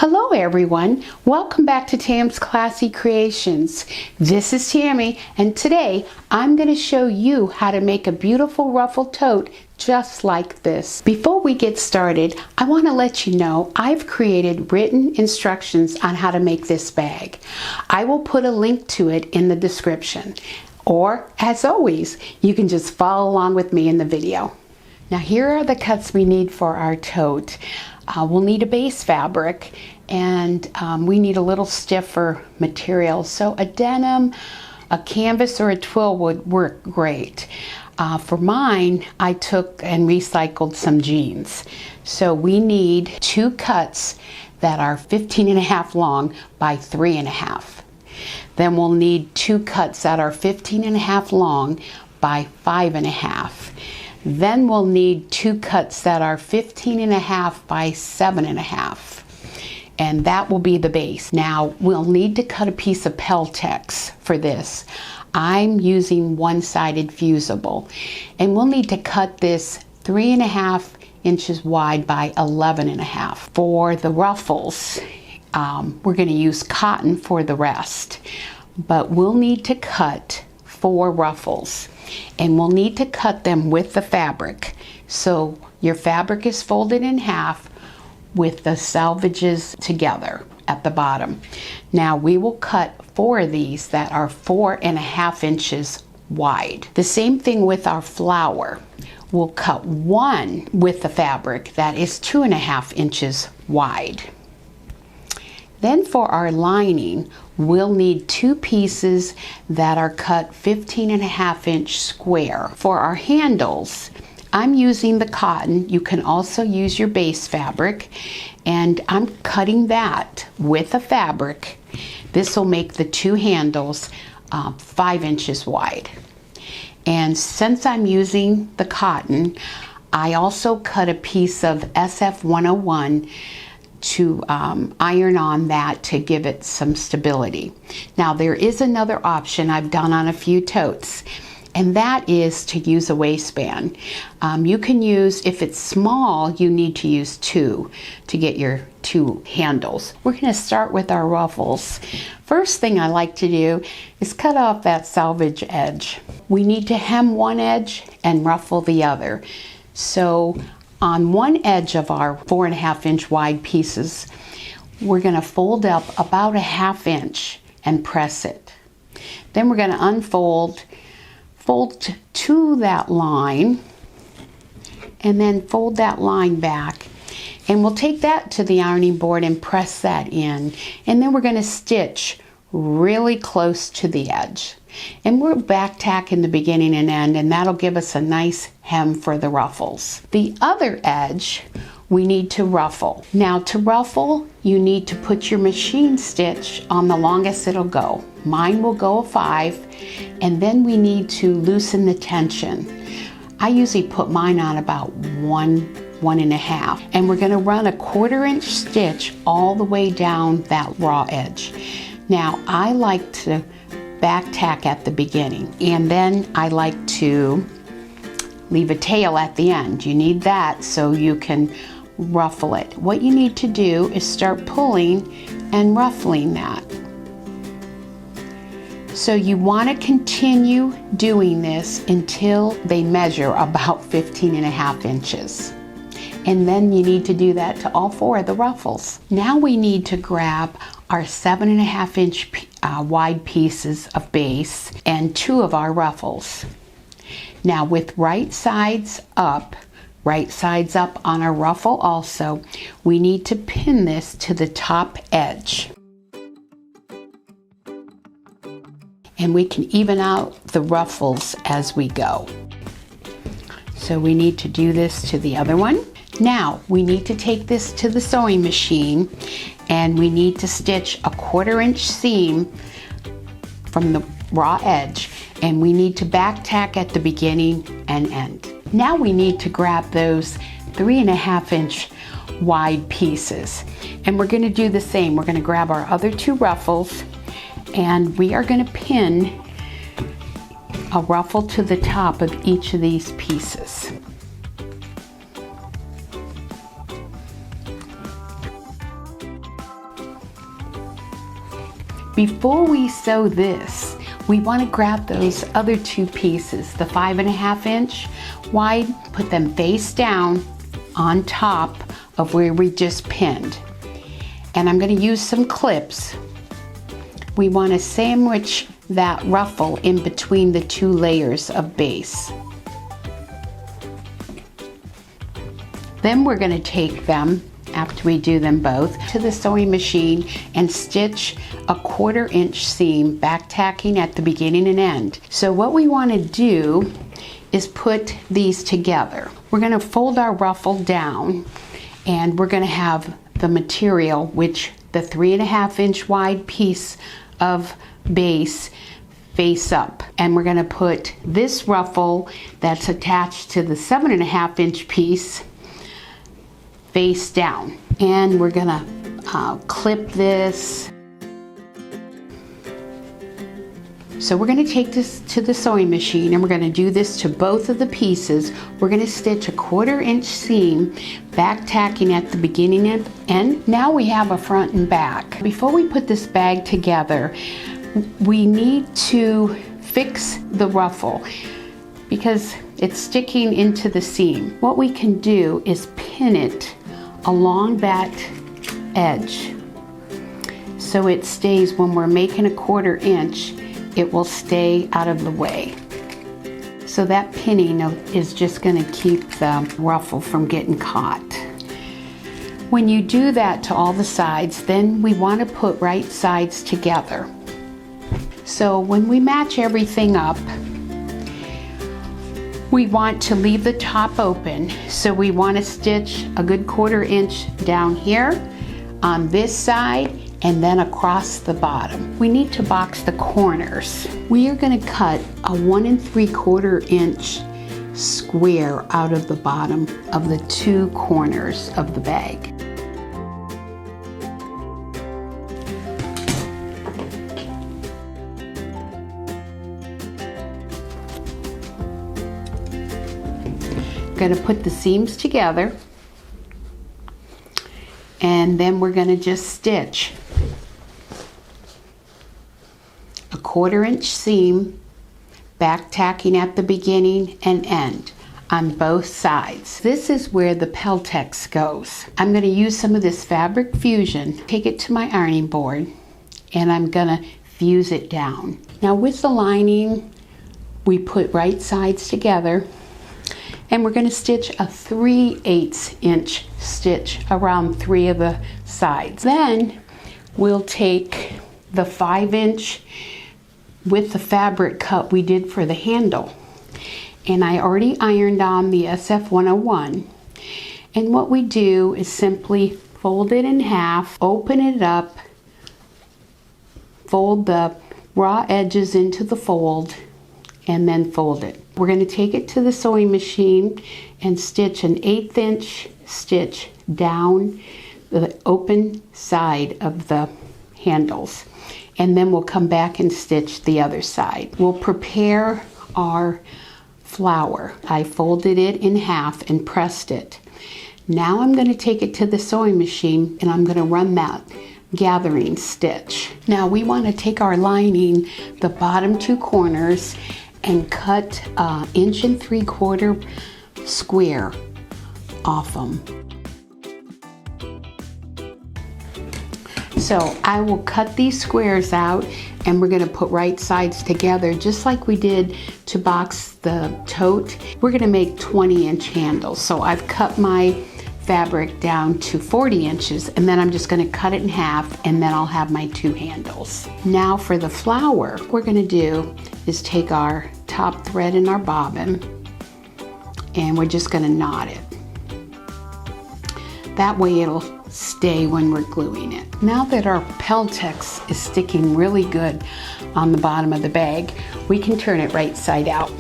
Hello everyone, welcome back to Tam's Classy Creations. This is Tammy and today I'm going to show you how to make a beautiful ruffled tote just like this. Before we get started, I want to let you know I've created written instructions on how to make this bag. I will put a link to it in the description, or as always, you can just follow along with me in the video. Now here are the cuts we need for our tote. We'll need a base fabric and we need a little stiffer material. So a denim, a canvas, or a twill would work great. For mine, I took and recycled some jeans. So we need 2 cuts that are 15.5 long by 3.5. Then we'll need 2 cuts that are 15.5 long by 5.5. Then we'll need 2 cuts that are 15.5 by 7.5. And that will be the base. Now we'll need to cut a piece of Peltex for this. I'm using one-sided fusible. And we'll need to cut this 3.5 inches wide by 11.5. For the ruffles, we're going to use cotton for the rest. But we'll need to cut 4 ruffles. And we'll need to cut them with the fabric. So your fabric is folded in half with the selvages together at the bottom. Now we will cut 4 of these that are 4.5 inches wide. The same thing with our flower. We'll cut 1 with the fabric that is 2.5 inches wide. Then for our lining, we'll need 2 pieces that are cut 15.5 inch square. For our handles, I'm using the cotton. You can also use your base fabric, and I'm cutting that with the fabric. This will make the 2 handles 5 inches wide. And since I'm using the cotton, I also cut a piece of SF101 to iron on that to give it some stability. Now there is another option I've done on a few totes, and that is to use a waistband. You can use, if it's small, you need to use 2 to get your 2 handles. We're going to start with our ruffles. First thing I like to do is cut off that selvage edge. We need to hem one edge and ruffle the other. So on one edge of our 4.5 inch wide pieces, we're going to fold up about 1/2 inch and press it. Then we're going to unfold, fold to that line, and then fold that line back. And we'll take that to the ironing board and press that in. And then we're going to stitch really close to the edge. And we'll back tack in the beginning and end, and that'll give us a nice hem for the ruffles. The other edge we need to ruffle. Now to ruffle, you need to put your machine stitch on the longest it'll go. Mine will go a 5, and then we need to loosen the tension. I usually put mine on about 1.5, and we're going to run a 1/4 inch stitch all the way down that raw edge. Now I like to back tack at the beginning, and then I like to leave a tail at the end. You need that so you can ruffle it. What you need to do is start pulling and ruffling that. So you want to continue doing this until they measure about 15.5 inches. And then you need to do that to all 4 of the ruffles. Now we need to grab our 7.5 inch wide pieces of base and 2 of our ruffles. Now with right sides up on our ruffle also, we need to pin this to the top edge. And we can even out the ruffles as we go. So we need to do this to the other one. Now we need to take this to the sewing machine, and we need to stitch a 1/4 inch seam from the raw edge, and we need to back tack at the beginning and end. Now we need to grab those 3.5 inch wide pieces, and we're going to do the same. We're going to grab our other 2 ruffles, and we are going to pin a ruffle to the top of each of these pieces. Before we sew this, we want to grab those other two pieces, the 5.5 inch wide, put them face down on top of where we just pinned. And I'm going to use some clips. We want to sandwich that ruffle in between the two layers of base. Then we're going to take them, after we do them both, to the sewing machine and stitch a 1/4 inch seam, back tacking at the beginning and end. So what we want to do is put these together. We're going to fold our ruffle down, and we're going to have the material, which the 3.5 inch wide piece of base face up, and we're going to put this ruffle that's attached to the 7.5 inch piece face down, and we're gonna clip this. So we're going to take this to the sewing machine, and we're going to do this to both of the pieces. We're going to stitch a 1/4 inch seam, back tacking at the beginning and end. Now we have a front and back. Before we put this bag together, we need to fix the ruffle because it's sticking into the seam. What we can do is pin it along that edge so it stays. When we're making a 1/4 inch, it will stay out of the way. So that pinning is just going to keep the ruffle from getting caught. When you do that to all the sides, then we want to put right sides together. So when we match everything up, we want to leave the top open. So we want to stitch a good 1/4 inch down here on this side and then across the bottom. We need to box the corners. We are going to cut a 1 3/4 inch square out of the bottom of the two corners of the bag. Going to put the seams together, and then we're going to just stitch a 1/4 inch seam, back tacking at the beginning and end on both sides. This is where the Peltex goes. I'm going to use some of this Fabric Fusion, take it to my ironing board, and I'm going to fuse it down. Now with the lining, we put right sides together, and we're going to stitch a 3/8 inch stitch around 3 of the sides. Then we'll take the 5 inch with the fabric cut we did for the handle, and I already ironed on the SF101, and what we do is simply fold it in half, open it up, fold the raw edges into the fold, and then fold it. We're going to take it to the sewing machine and stitch an 1/8 inch stitch down the open side of the handles, and then we'll come back and stitch the other side. We'll prepare our flower. I folded it in half and pressed it. Now I'm going to take it to the sewing machine, and I'm going to run that gathering stitch. Now we want to take our lining, the bottom two corners, and cut 1 3/4 inch square off them. So I will cut these squares out, and we're going to put right sides together just like we did to box the tote. We're going to make 20 inch handles. So I've cut my fabric down to 40 inches, and then I'm just going to cut it in half, and then I'll have my 2 handles. Now for the flower, what we're going to do is take our top thread in our bobbin, and we're just going to knot it. That way it'll stay when we're gluing it. Now that our Peltex is sticking really good on the bottom of the bag, we can turn it right side out.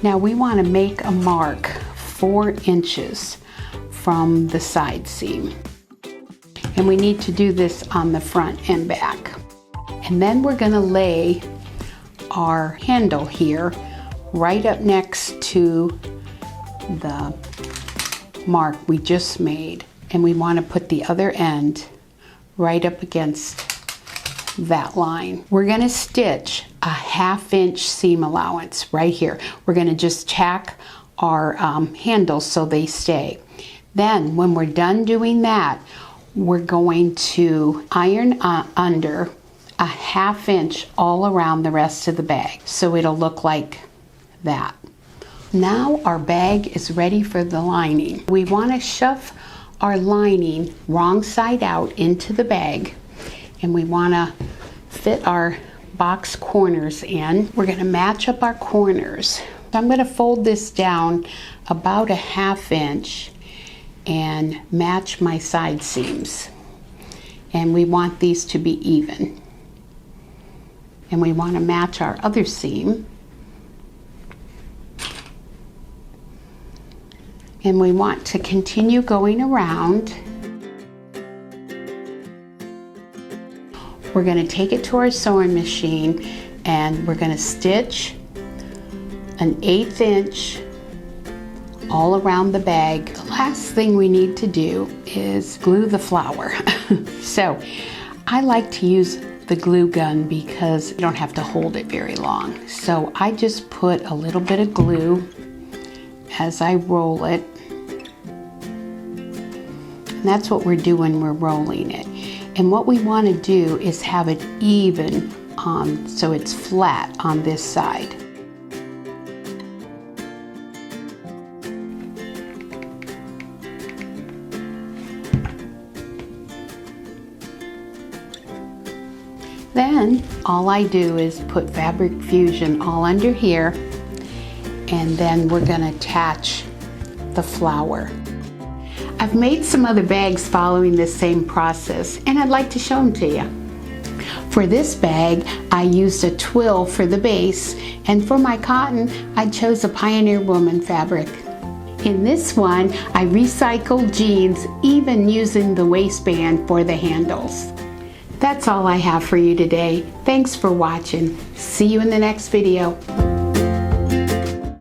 Now we want to make a mark 4 inches from the side seam, and we need to do this on the front and back. And then we're going to lay our handle here right up next to the mark we just made, and we want to put the other end right up against that line. We're going to stitch a 1/2 inch seam allowance right here. We're going to just tack our handles so they stay. Then when we're done doing that, we're going to iron under a 1/2 inch all around the rest of the bag, so it'll look like that. Now our bag is ready for the lining. We want to shove our lining wrong side out into the bag, and we want to fit our box corners in. We're going to match up our corners. I'm going to fold this down about a 1/2 inch and match my side seams. And we want these to be even. And we want to match our other seam. And we want to continue going around. We're going to take it to our sewing machine and we're going to stitch an 1/8 inch all around the bag. The last thing we need to do is glue the flower. So I like to use the glue gun because you don't have to hold it very long. So I just put a little bit of glue as I roll it. And that's what we're doing, we're rolling it. And what we want to do is have it even so it's flat on this side. Then all I do is put Fabric Fusion all under here, and then we're going to attach the flower. I've made some other bags following this same process, and I'd like to show them to you. For this bag, I used a twill for the base, and for my cotton, I chose a Pioneer Woman fabric. In this one, I recycled jeans, even using the waistband for the handles. That's all I have for you today. Thanks for watching. See you in the next video.